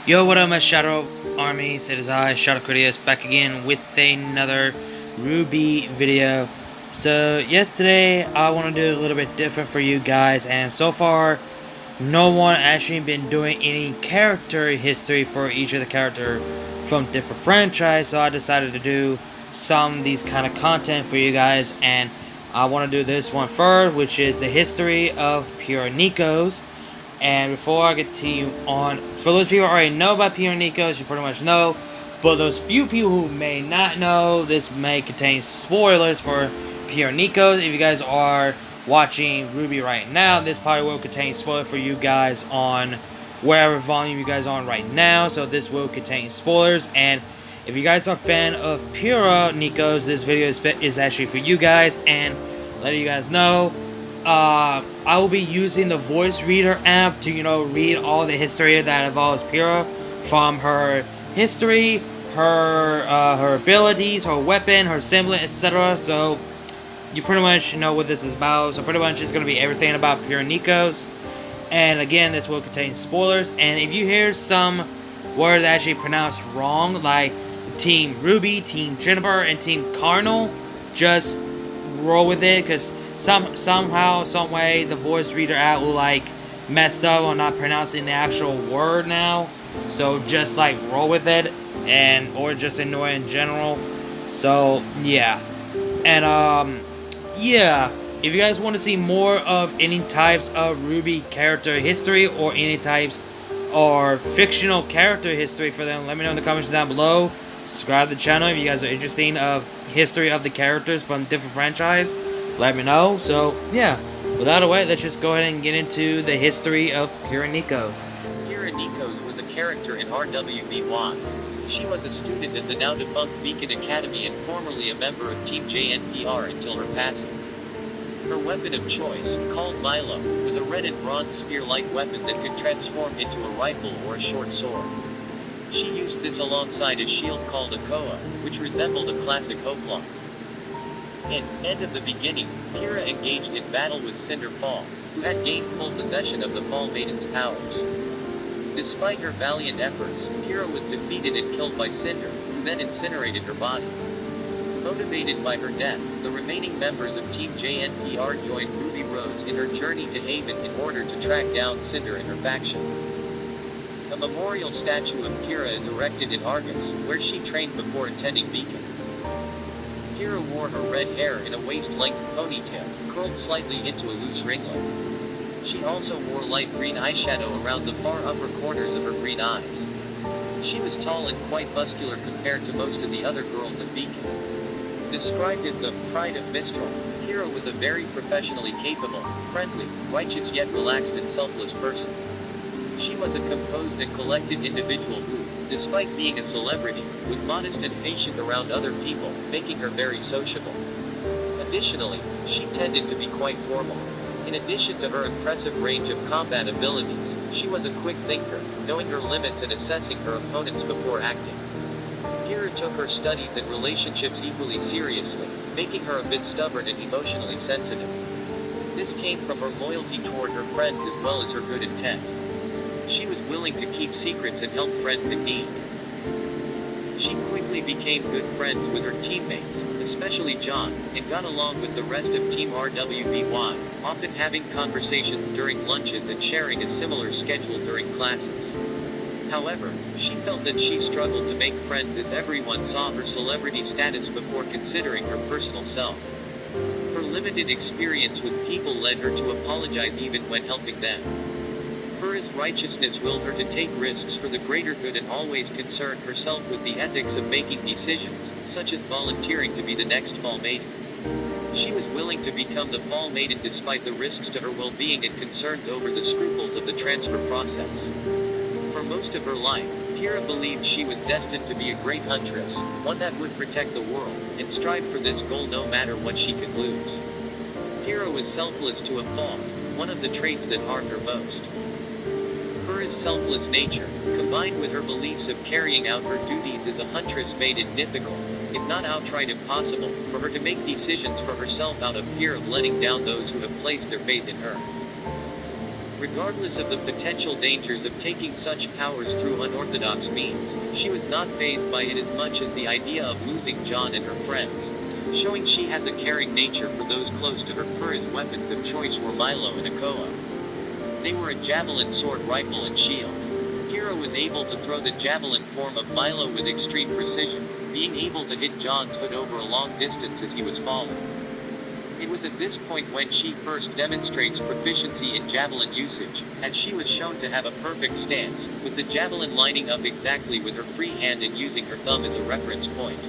Yo, what up, my Shadow Armies? It is I, Shadow Critias, back again with another RWBY video. So, yesterday, I want to do a little bit different for you guys, and so far, no one actually been doing any character history for each of the character from different franchise, so I decided to do some of these kind of content for you guys, and I want to do this one first, which is the history of Pyrrha Nikos. And before I get to you on, for those people who already know about Pyrrha Nikos, you pretty much know. But those few people who may not know, this may contain spoilers for Pyrrha Nikos. If you guys are watching RWBY right now, this probably will contain spoilers for you guys on wherever volume you guys are on right now. So this will contain spoilers. And if you guys are a fan of Pyrrha Nikos, this video is actually for you guys. And letting you guys know, I will be using the voice reader app to, read all the history that involves Pyrrha, from her history, her abilities, her weapon, her semblant, etc. So you pretty much know what this is about. So pretty much it's going to be everything about Pyrrha Nikos. And again, this will contain spoilers. And if you hear some words actually pronounced wrong, like Team RWBY, Team Jennifer, and Team Cardinal, just roll with it, because somehow, some way, the voice reader app will mess up on not pronouncing the actual word now. So just roll with it, or just ignore it in general. So yeah, and yeah. If you guys want to see more of any types of RWBY character history, or any types or fictional character history for them, let me know in the comments down below. Subscribe to the channel if you guys are interested of history of the characters from different franchise. Let me know. So, yeah. Without a wait, let's just go ahead and get into the history of Pyrrha Nikos. Pyrrha Nikos was a character in RWBY. She was a student at the now-defunct Beacon Academy and formerly a member of Team JNPR until her passing. Her weapon of choice, called Milo, was a red and bronze spear-like weapon that could transform into a rifle or a short sword. She used this alongside a shield called a koa, which resembled a classic hoplon. In End of the Beginning, Pyrrha engaged in battle with Cinder Fall, who had gained full possession of the Fall Maiden's powers. Despite her valiant efforts, Pyrrha was defeated and killed by Cinder, who then incinerated her body. Motivated by her death, the remaining members of Team JNPR joined Ruby Rose in her journey to Haven in order to track down Cinder and her faction. A memorial statue of Pyrrha is erected in Argus, where she trained before attending Beacon. Pyrrha wore her red hair in a waist-length ponytail, curled slightly into a loose ringlet. She also wore light green eyeshadow around the far upper corners of her green eyes. She was tall and quite muscular compared to most of the other girls at Beacon. Described as the pride of Mistral, Pyrrha was a very professionally capable, friendly, righteous yet relaxed and selfless person. She was a composed and collected individual who, despite being a celebrity, was modest and patient around other people, making her very sociable. Additionally, she tended to be quite formal. In addition to her impressive range of combat abilities, she was a quick thinker, knowing her limits and assessing her opponents before acting. Pyrrha took her studies and relationships equally seriously, making her a bit stubborn and emotionally sensitive. This came from her loyalty toward her friends as well as her good intent. She was willing to keep secrets and help friends in need. She quickly became good friends with her teammates, especially John, and got along with the rest of Team RWBY, often having conversations during lunches and sharing a similar schedule during classes. However, she felt that she struggled to make friends as everyone saw her celebrity status before considering her personal self. Her limited experience with people led her to apologize even when helping them. Pyrrha's righteousness willed her to take risks for the greater good and always concerned herself with the ethics of making decisions, such as volunteering to be the next Fall Maiden. She was willing to become the Fall Maiden despite the risks to her well-being and concerns over the scruples of the transfer process. For most of her life, Pyrrha believed she was destined to be a great huntress, one that would protect the world, and strived for this goal no matter what she could lose. Pyrrha was selfless to a fault, one of the traits that harmed her most. Pyrrha's selfless nature, combined with her beliefs of carrying out her duties as a huntress, made it difficult, if not outright impossible, for her to make decisions for herself out of fear of letting down those who have placed their faith in her. Regardless of the potential dangers of taking such powers through unorthodox means, she was not fazed by it as much as the idea of losing John and her friends, showing she has a caring nature for those close to her. Pyrrha's weapons of choice were Milo and Akoa. They were a javelin, sword, rifle, and shield. Pyrrha was able to throw the javelin form of Milo with extreme precision, being able to hit John's hood over a long distance as he was falling. It was at this point when she first demonstrates proficiency in javelin usage, as she was shown to have a perfect stance, with the javelin lining up exactly with her free hand and using her thumb as a reference point.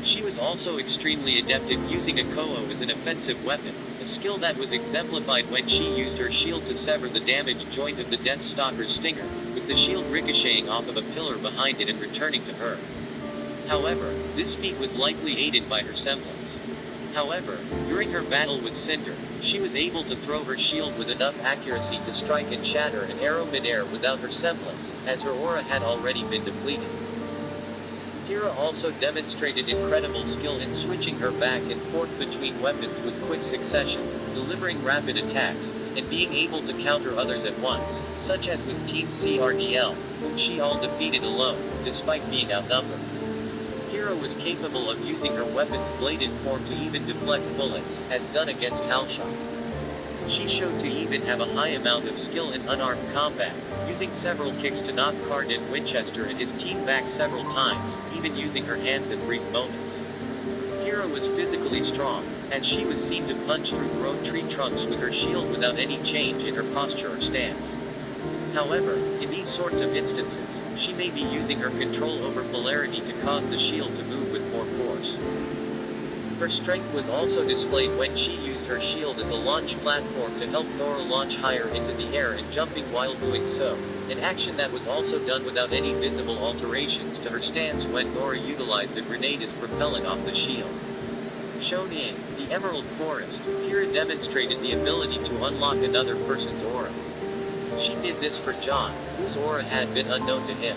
She was also extremely adept at using Akoa as an offensive weapon, a skill that was exemplified when she used her shield to sever the damaged joint of the Death Stalker's stinger, with the shield ricocheting off of a pillar behind it and returning to her. However, this feat was likely aided by her semblance. However, during her battle with Cinder, she was able to throw her shield with enough accuracy to strike and shatter an arrow midair without her semblance, as her aura had already been depleted. Pyrrha also demonstrated incredible skill in switching her back and forth between weapons with quick succession, delivering rapid attacks, and being able to counter others at once, such as with Team CRDL, whom she all defeated alone, despite being outnumbered. Pyrrha was capable of using her weapon's bladed form to even deflect bullets, as done against Halshot. She showed to even have a high amount of skill in unarmed combat, using several kicks to knock Cardin Winchester and his team back several times, even using her hands in brief moments. Pyrrha was physically strong, as she was seen to punch through grown tree trunks with her shield without any change in her posture or stance. However, in these sorts of instances, she may be using her control over polarity to cause the shield to move with more force. Her strength was also displayed when she used her shield as a launch platform to help Nora launch higher into the air and jumping while doing so, an action that was also done without any visible alterations to her stance when Nora utilized a grenade as propellant off the shield. Shown in the Emerald Forest, Pyrrha demonstrated the ability to unlock another person's aura. She did this for John, whose aura had been unknown to him.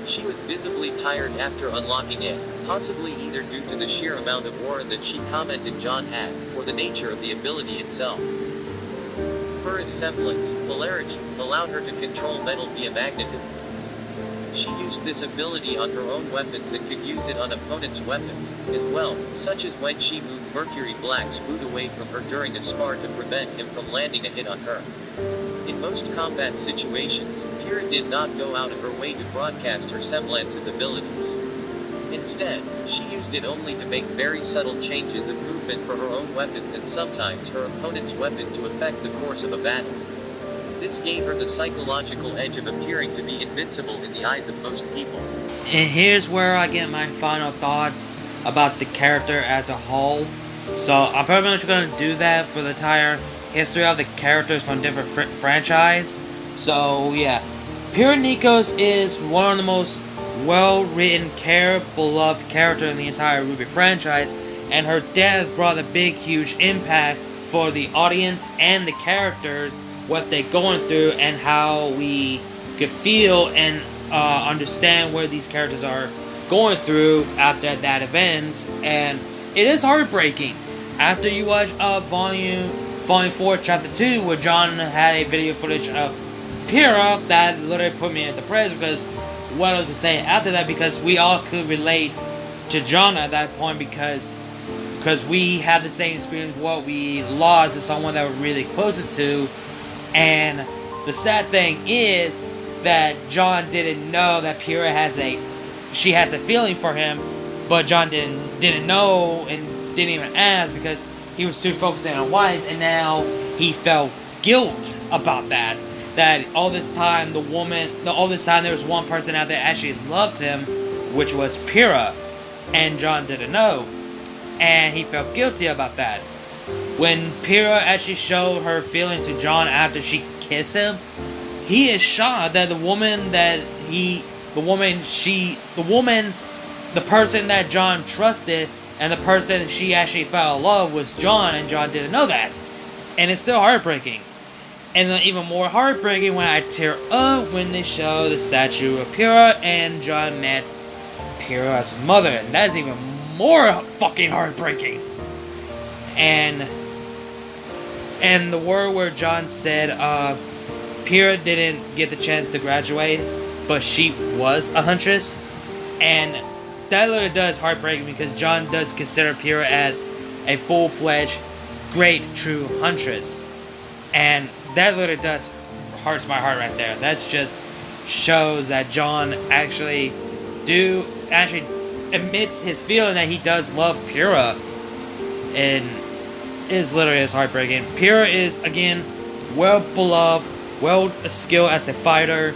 She was visibly tired after unlocking it, possibly either due to the sheer amount of aura that she commented John had, or the nature of the ability itself. Pyrrha's semblance, polarity, allowed her to control metal via magnetism. She used this ability on her own weapons and could use it on opponents' weapons, as well, such as when she moved Mercury Black's boot away from her during a spar to prevent him from landing a hit on her. In most combat situations, Pyrrha did not go out of her way to broadcast her semblance's abilities. Instead, she used it only to make very subtle changes of movement for her own weapons and sometimes her opponent's weapon to affect the course of a battle. This gave her the psychological edge of appearing to be invincible in the eyes of most people. And here's where I get my final thoughts about the character as a whole. So I'm pretty much going to do that for the entire history of the characters from different franchise. So yeah, Pyrrha Nikos is one of the most well-written, beloved character in the entire RWBY franchise, and her death brought a big, huge impact for the audience and the characters, what they're going through, and how we could feel and understand where these characters are going through after that events. And it is heartbreaking. After you watch Volume 4, Chapter 2, where John had a video footage of Pyrrha, that literally put me at the press, because what else to say after that, because we all could relate to John at that point, because we had the same experience, what we lost is someone that we're really closest to. And the sad thing is that John didn't know that Pyrrha has a feeling for him, but John didn't know and didn't even ask because he was too focused on Wise, and now he felt guilt about that. That all this time there was one person out there that actually loved him, which was Pyrrha, and John didn't know, and he felt guilty about that. When Pyrrha actually showed her feelings to John after she kissed him, he is shocked that the person that John trusted and the person she actually fell in love was John, and John didn't know that. And it's still heartbreaking. And then even more heartbreaking when I tear up when they show the statue of Pyrrha and John met Pyrrha's mother. And that's even more fucking heartbreaking. And And the word where John said Pyrrha didn't get the chance to graduate, but she was a huntress. And that literally does heartbreak me because John does consider Pyrrha as a full-fledged, great, true huntress. And that literally does hurts my heart right there. That just shows that John actually admits his feeling that he does love Pyrrha. And is literally as heartbreaking. Pyrrha is, again, well beloved, well skilled as a fighter,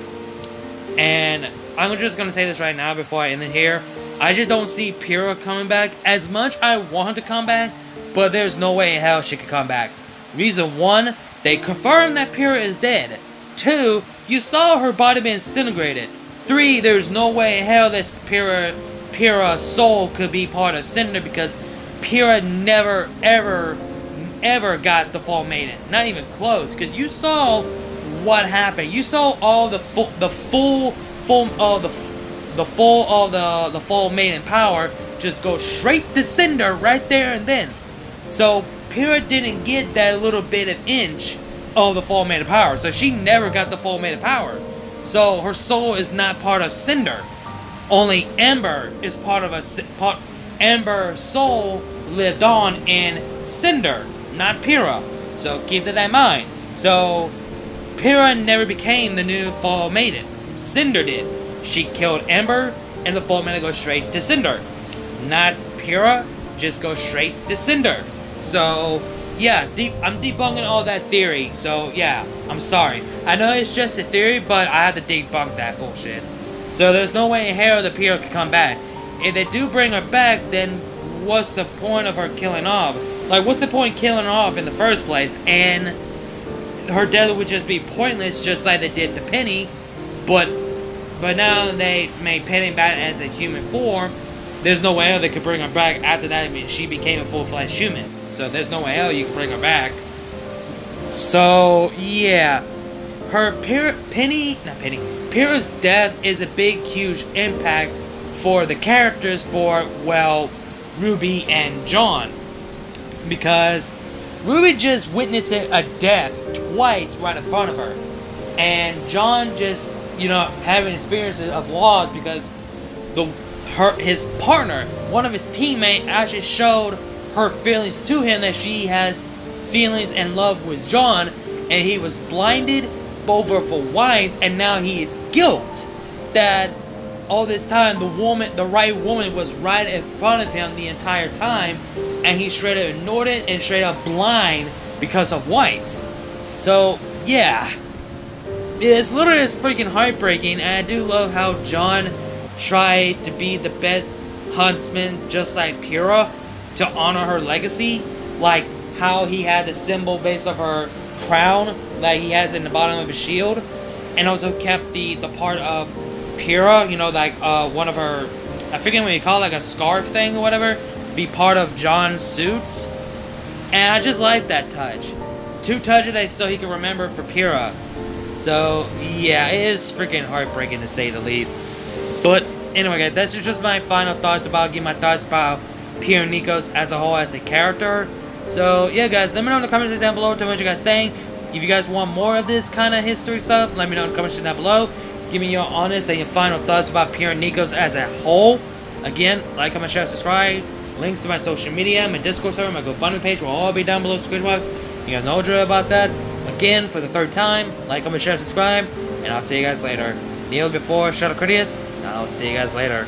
and I'm just gonna say this right now before I end it here. I just don't see Pyrrha coming back. As much I want her to come back, but there's no way in hell she could come back. Reason one, they confirmed that Pyrrha is dead. Two, you saw her body being disintegrated. Three, there's no way in hell that Pyrrha's soul could be part of Cinder because Pyrrha never ever got the Fall Maiden, not even close. Because you saw what happened. You saw all the full Fall Maiden power just go straight to Cinder right there and then. So Pyrrha didn't get that little bit of inch of the Fall Maiden power. So she never got the Fall Maiden power. So her soul is not part of Cinder. Only Ember is part of Ember's soul lived on in Cinder, not Pyrrha. So keep that in mind. So Pyrrha never became the new Fall Maiden. Cinder did. She killed Ember, and the Fall Maiden goes straight to Cinder. Not Pyrrha, just goes straight to Cinder. So yeah, I'm debunking all that theory. So yeah, I'm sorry. I know it's just a theory, but I have to debunk that bullshit. So there's no way in hell that Pyrrha could come back. If they do bring her back, then what's the point of her killing off? Like, what's the point of killing her off in the first place? And her death would just be pointless, just like they did to Penny. But now they made Penny back as a human form. There's no way else they could bring her back after that. I mean, she became a full-fledged human. So there's no way else you can bring her back. So yeah, Pyrrha's death is a big, huge impact for the characters for, well, Ruby and John. Because Ruby just witnessed a death twice right in front of her. And John just, having experiences of loss because his partner, one of his teammates, actually showed her feelings to him that she has feelings and love with John, and he was blinded over for Weiss, and now he is guilt that all this time the right woman was right in front of him the entire time, and he straight up ignored it and straight up blind because of Weiss. So yeah, it's literally freaking heartbreaking, and I do love how John tried to be the best huntsman just like Pyrrha to honor her legacy, like how he had the symbol based off her crown that he has in the bottom of his shield, and also kept the part of Pyrrha, one of her, I forget what you call it, like a scarf thing or whatever, be part of John's suits. And I just like that touch. To touch it so he can remember for Pyrrha. So yeah, it is freaking heartbreaking to say the least. But anyway guys, that's just my final thoughts about Pyrrha and Nikos as a whole as a character. So yeah guys, let me know in the comments down below. Tell me what you guys think. If you guys want more of this kind of history stuff, let me know in the comments down below. Give me your honest and your final thoughts about Pyrrha and Nikos as a whole. Again, like, comment, share, subscribe. Links to my social media, my Discord server, my GoFundMe page will all be down below in the description box. You guys know what drill about that. Again, for the third time, like, comment, share, subscribe, and I'll see you guys later. Kneel before, shut up, Critias, and I'll see you guys later.